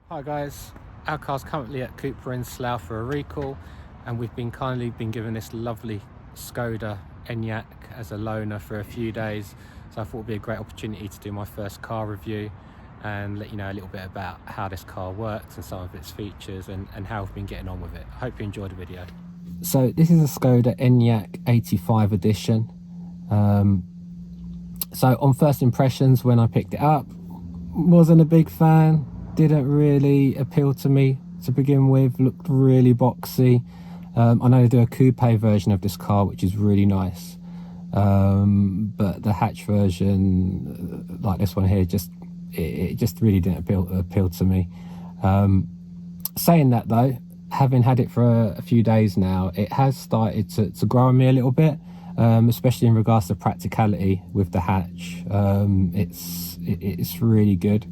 Hi guys, our car's currently at Cupra in Slough for a recall, and we've been kindly given this lovely Skoda Enyaq as a loaner for a few days. So I thought it would be a great opportunity to do my first car review and let you know a little bit about how this car works and some of its features and how I've been getting on with it. I hope you enjoyed the video. So this is a Skoda Enyaq 85 edition. So on first impressions, when I picked it up, wasn't a big fan. Didn't really appeal to me to begin with. Looked really boxy. I know they do a coupe version of this car, which is really nice, but the hatch version, like this one here, it just really didn't appeal to me. Saying that though, having had it for a few days now, it has started to grow on me a little bit, especially in regards to practicality with the hatch. It's really good.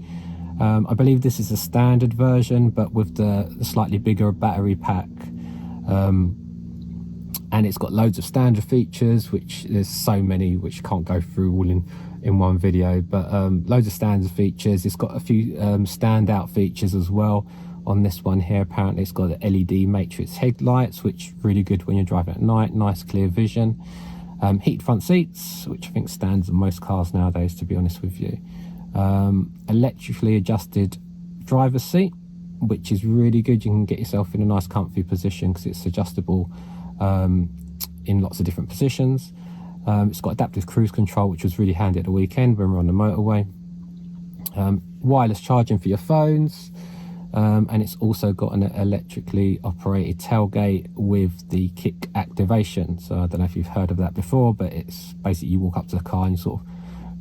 I believe this is a standard version, but with the slightly bigger battery pack, and it's got loads of standard features, which there's so many which can't go through all in one video, but loads of standard features. It's got a few standout features as well on this one here. Apparently it's got the LED matrix headlights, which are really good when you're driving at night. Nice clear vision. Heated front seats, which I think stands on most cars nowadays, to be honest with you. Electrically adjusted driver's seat, which is really good. You can get yourself in a nice comfy position because it's adjustable in lots of different positions. It's got adaptive cruise control, which was really handy at the weekend when we're on the motorway. Wireless charging for your phones, and it's also got an electrically operated tailgate with the kick activation. So I don't know if you've heard of that before, but it's basically you walk up to the car and you sort of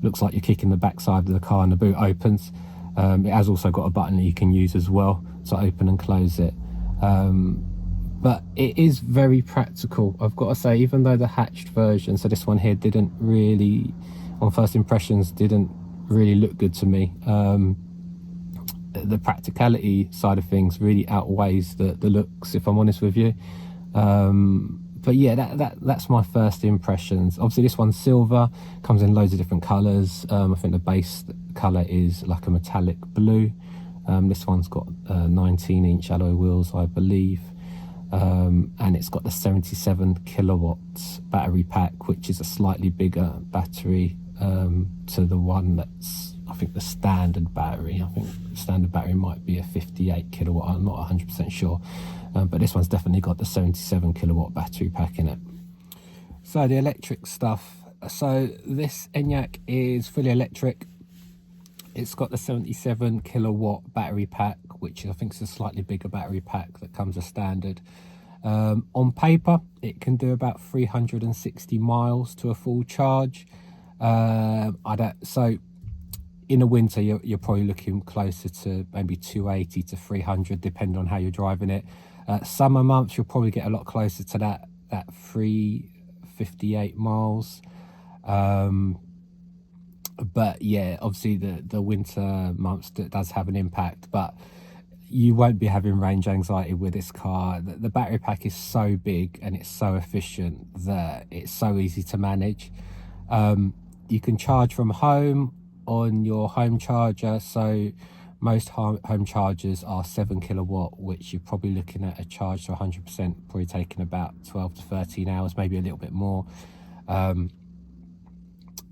looks like you're kicking the backside of the car and the boot opens. It has also got a button that you can use as well to open and close it. But it is very practical, I've got to say, even though the hatched version, so this one here, didn't really, on first impressions, didn't really look good to me. The practicality side of things really outweighs the looks, if I'm honest with you. But yeah, that's my first impressions. Obviously this one's silver, comes in loads of different colors. I think the base color is like a metallic blue. This one's got 19-inch alloy wheels, I believe, and it's got the 77 kilowatts battery pack, which is a slightly bigger battery to the one that's, I think, the standard battery. I think the standard battery might be a 58 kilowatt, I'm not 100% sure. But this one's definitely got the 77 kilowatt battery pack in it. So the electric stuff. So this Enyaq is fully electric. It's got the 77 kilowatt battery pack, which I think is a slightly bigger battery pack that comes as standard. On paper, it can do about 360 miles to a full charge. So in the winter, you're probably looking closer to maybe 280 to 300, depending on how you're driving it. Summer months, you'll probably get a lot closer to that 358 miles. But yeah, obviously the winter months does have an impact, but you won't be having range anxiety with this car. The battery pack is so big and it's so efficient that it's so easy to manage. You can charge from home on your home charger. So most home chargers are 7 kilowatt, which you're probably looking at a charge to 100%, probably taking about 12 to 13 hours, maybe a little bit more.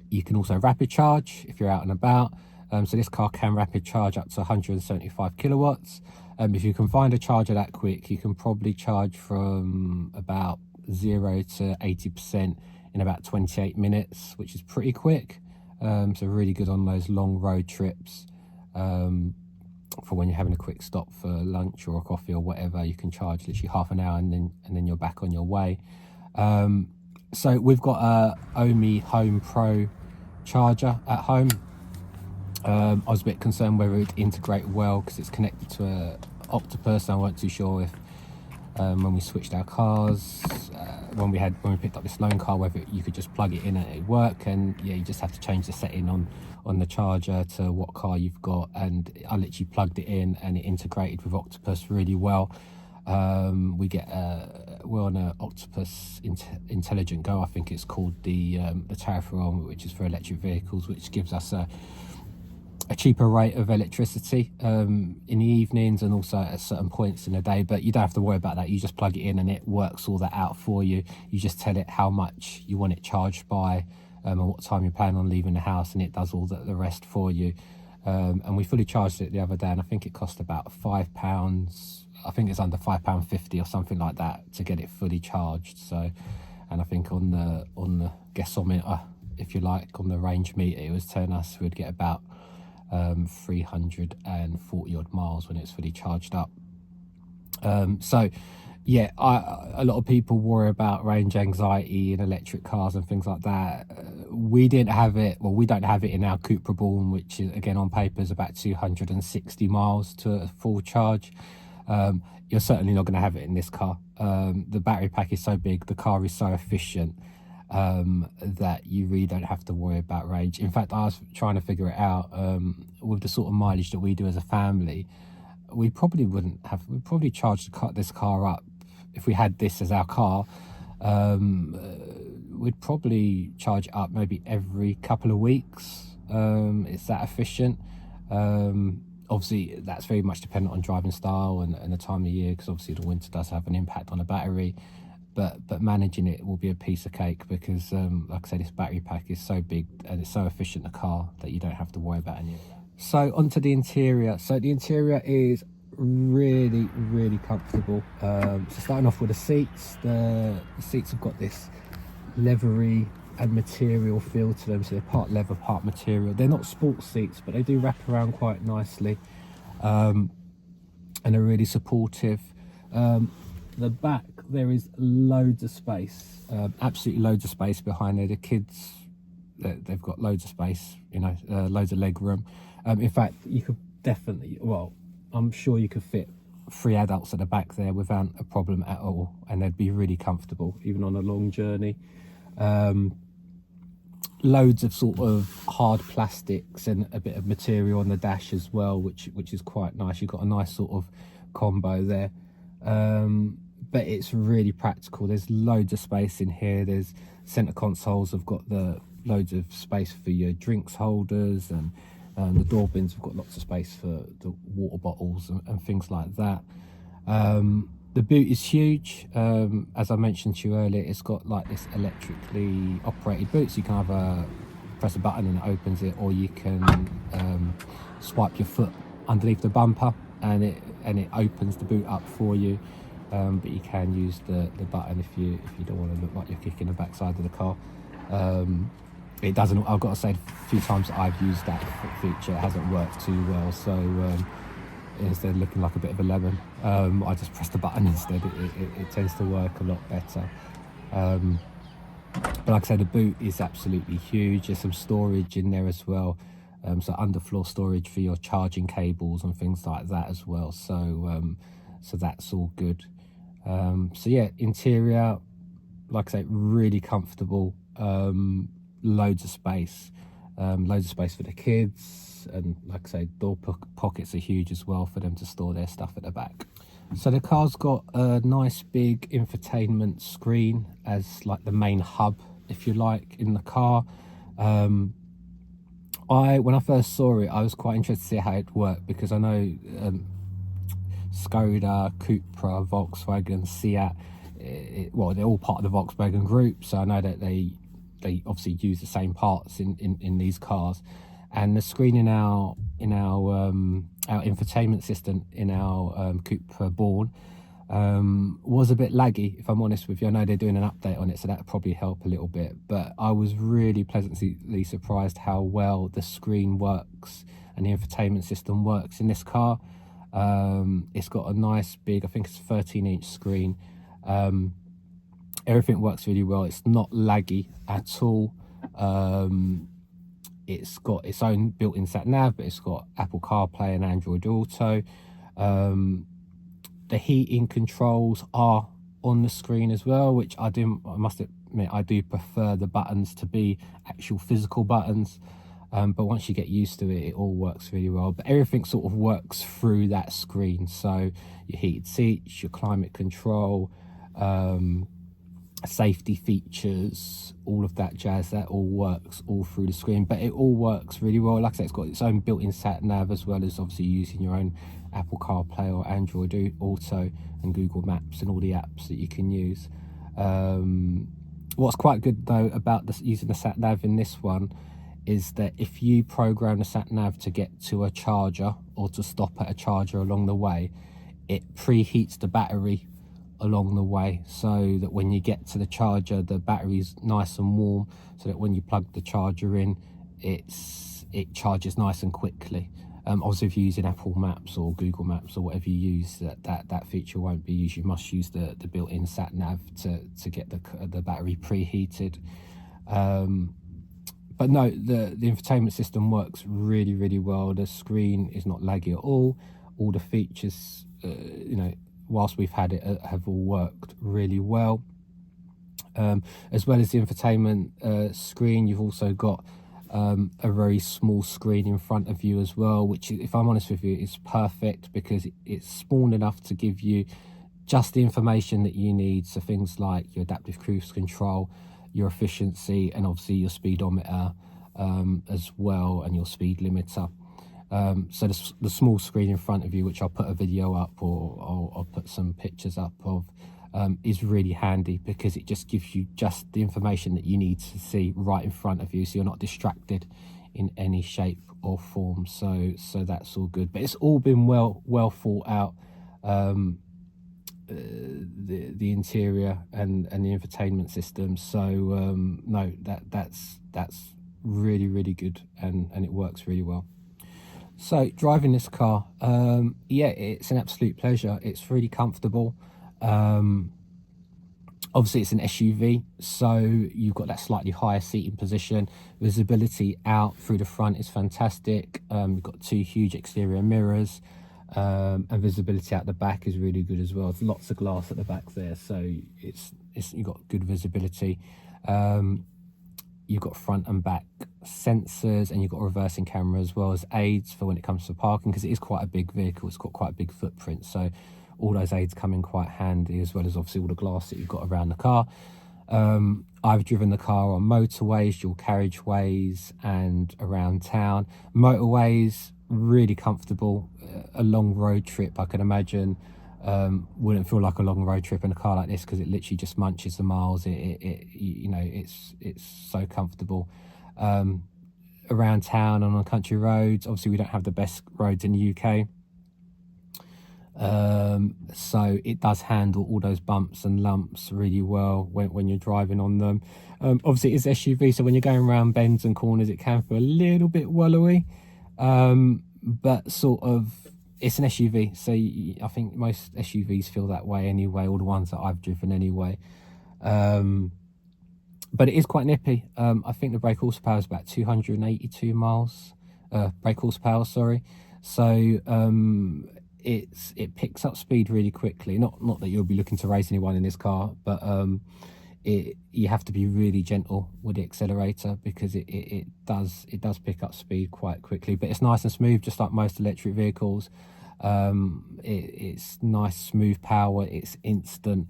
You can also rapid charge if you're out and about. So this car can rapid charge up to 175 kilowatts. If you can find a charger that quick, you can probably charge from about 0 to 80% in about 28 minutes, which is pretty quick. So really good on those long road trips. For when you're having a quick stop for lunch or a coffee or whatever, you can charge literally half an hour and then you're back on your way. So we've got a Omi Home Pro charger at home. I was a bit concerned whether it would integrate well because it's connected to a Octopus. I weren't too sure if when we switched our cars, when we picked up this loan car, whether you could just plug it in and it'd work. And yeah, you just have to change the setting on the charger to what car you've got, and I literally plugged it in and it integrated with Octopus really well. We're on a Octopus Intelligent Go, I think it's called, the tariff we're on, which is for electric vehicles, which gives us a a cheaper rate of electricity in the evenings and also at certain points in the day, but you don't have to worry about that. You just plug it in and it works all that out for you. You just tell it how much you want it charged by and what time you plan on leaving the house, and it does all the rest for you. And we fully charged it the other day, and I think it cost about £5. I think it's under £5.50 or something like that to get it fully charged. So, and I think on the guessometer, if you like, on the range meter, it was telling us we'd get about 340 odd miles when it's fully charged up. So yeah, a lot of people worry about range anxiety in electric cars and things like that. We didn't have it, well, we don't have it in our Cupra Born, which is, again, on paper is about 260 miles to a full charge. You're certainly not going to have it in this car. The battery pack is so big, the car is so efficient, that you really don't have to worry about range. In fact, I was trying to figure it out, with the sort of mileage that we do as a family, we'd probably charge this car up. If we had this as our car, we'd probably charge it up maybe every couple of weeks. It's that efficient. Obviously that's very much dependent on driving style and the time of year, because obviously the winter does have an impact on the battery. But managing it will be a piece of cake, because like I said, this battery pack is so big and it's so efficient, a car, that you don't have to worry about any of that. So onto the interior. So the interior is really comfortable. So starting off with the seats, the seats have got this leathery and material feel to them, so they're part leather, part material. They're not sports seats, but they do wrap around quite nicely, and they're really supportive. The back, there is loads of space, absolutely loads of space behind there. The kids, they've got loads of space, you know, loads of leg room. In fact, you could definitely, well, I'm sure you could fit 3 adults at the back there without a problem at all, and they'd be really comfortable even on a long journey. Loads of sort of hard plastics and a bit of material on the dash as well, which is quite nice. You've got a nice sort of combo there. But it's really practical. There's loads of space in here. There's center consoles have got loads of space for your drinks holders, and the door bins have got lots of space for the water bottles and things like that. The boot is huge. As I mentioned to you earlier, it's got like this electrically operated boot, so you can either press a button and it opens it, or you can swipe your foot underneath the bumper and it opens the boot up for you. But you can use the button if you don't want to look like you're kicking the backside of the car. It doesn't, I've got to say, a few times that I've used that feature, it hasn't worked too well. So instead of looking like a bit of a lemon, I just press the button instead. It tends to work a lot better. But like I said, the boot is absolutely huge. There's some storage in there as well. So underfloor storage for your charging cables and things like that as well. So that's all good. So yeah, interior, like I say, really comfortable. Loads of space for the kids, and like I say, door pockets are huge as well for them to store their stuff at the back. So the car's got a nice big infotainment screen as like the main hub, if you like, in the car. When I first saw it, I was quite interested to see how it worked, because I know Skoda, Cupra, Volkswagen, Seat, well, they're all part of the Volkswagen group, so I know that they obviously use the same parts in these cars. And the screen in our infotainment system in our Cupra Born was a bit laggy, if I'm honest with you. I know they're doing an update on it, so that'll probably help a little bit, but I was really pleasantly surprised how well the screen works and the infotainment system works in this car. It's got a nice big, I think it's a 13-inch screen. Everything works really well. It's not laggy at all. It's got its own built-in sat nav, but it's got Apple CarPlay and Android Auto. The heating controls are on the screen as well, which I must admit, I do prefer the buttons to be actual physical buttons. But once you get used to it, it all works really well. But everything sort of works through that screen. So your heated seats, your climate control, safety features, all of that jazz, that all works all through the screen. But it all works really well. Like I said, it's got its own built-in sat nav, as well as obviously using your own Apple CarPlay or Android Auto and Google Maps and all the apps that you can use. What's quite good though about using the sat nav in this one is that if you program the sat nav to get to a charger or to stop at a charger along the way, it preheats the battery along the way, so that when you get to the charger, the battery's nice and warm, so that when you plug the charger in, it charges nice and quickly. Obviously, if you're using Apple Maps or Google Maps or whatever you use, that feature won't be used. You must use the built-in sat nav to get the battery preheated. But no, the infotainment system works really, really well. The screen is not laggy at all. All the features, you know, whilst we've had it, have all worked really well. As well as the infotainment screen, you've also got a very small screen in front of you as well, which, if I'm honest with you, is perfect because it's small enough to give you just the information that you need. So things like your adaptive cruise control, your efficiency, and obviously your speedometer as well, and your speed limiter. So the small screen in front of you, which I'll put a video up or I'll put some pictures up of, is really handy because it just gives you just the information that you need to see right in front of you, so you're not distracted in any shape or form. So that's all good, but it's all been well thought out. The interior and the infotainment system. So no, that's really, really good, and it works really well. So driving this car, yeah, it's an absolute pleasure. It's really comfortable. Obviously it's an SUV, so you've got that slightly higher seating position. Visibility out through the front is fantastic. You've got two huge exterior mirrors, and visibility out the back is really good as well. There's lots of glass at the back there, so you've got good visibility. You've got front and back sensors, and you've got a reversing camera, as well as aids for when it comes to parking, because it is quite a big vehicle. It's got quite a big footprint, so all those aids come in quite handy, as well as obviously all the glass that you've got around the car. I've driven the car on motorways, dual carriageways, and around town. Motorways, really comfortable. A long road trip, I can imagine, wouldn't feel like a long road trip in a car like this, because it literally just munches the miles. You know, it's so comfortable. Around town and on country roads, obviously we don't have the best roads in the UK, so it does handle all those bumps and lumps really well when you're driving on them. Obviously it's SUV, so when you're going around bends and corners, it can feel a little bit wallowy, but sort of, it's an SUV, so I think most SUVs feel that way anyway, all the ones that I've driven anyway. But it is quite nippy. I think the brake horsepower is about 282 miles, brake horsepower, sorry. So it picks up speed really quickly. Not that you'll be looking to race anyone in this car, but you have to be really gentle with the accelerator, because it does pick up speed quite quickly. But it's nice and smooth, just like most electric vehicles. It's nice smooth power, it's instant,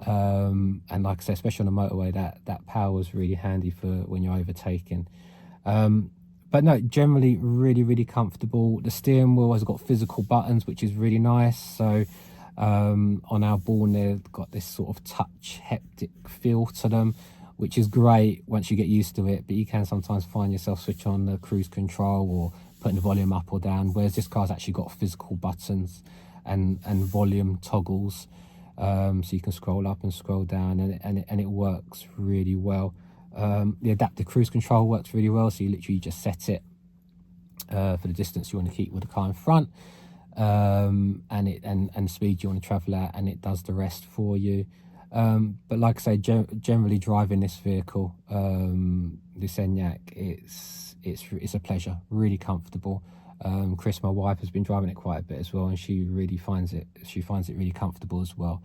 and like I said, especially on a motorway, that power is really handy for when you're overtaking. But no, generally really, really comfortable. The steering wheel has got physical buttons, which is really nice. So on our Born, they've got this sort of touch haptic feel to them, which is great once you get used to it. But you can sometimes find yourself switch on the cruise control or putting the volume up or down, whereas this car's actually got physical buttons and volume toggles, so you can scroll up and scroll down, and it works really well. The adaptive cruise control works really well, so you literally just set it for the distance you want to keep with the car in front, and the speed you want to travel at, and it does the rest for you. But like I say, generally driving this vehicle, this Enyaq, it's a pleasure, really comfortable. Chris, my wife, has been driving it quite a bit as well, and she finds it really comfortable as well.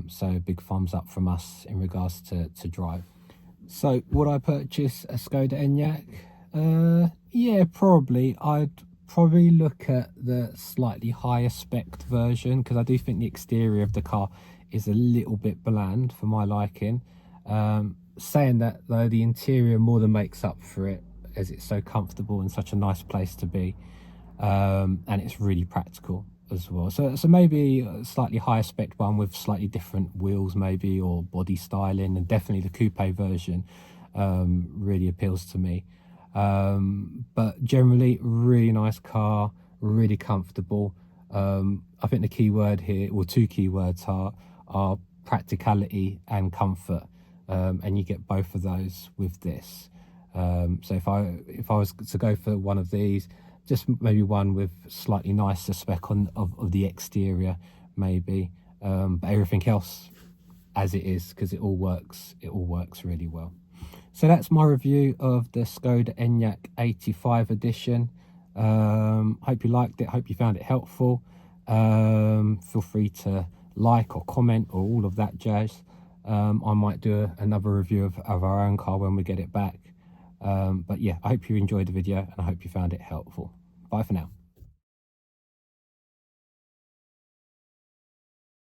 So big thumbs up from us in regards to drive. So would I purchase a Skoda Enyaq? Yeah, probably. I'd probably look at the slightly higher spec version, because I do think the exterior of the car is a little bit bland for my liking. Saying that though, the interior more than makes up for it, as it's so comfortable and such a nice place to be, and it's really practical as well. So maybe a slightly higher spec one with slightly different wheels maybe, or body styling, and definitely the coupe version really appeals to me. But generally, really nice car, really comfortable. I think the key word here, or two key words are practicality and comfort, and you get both of those with this. So if I was to go for one of these, just maybe one with slightly nicer spec of the exterior maybe, but everything else as it is, because it all works really well. So that's my review of the Skoda Enyaq 85 edition. Hope you liked it, hope you found it helpful. Feel free to like or comment or all of that jazz. I might do another review of our own car when we get it back. But yeah, I hope you enjoyed the video and I hope you found it helpful. Bye for now.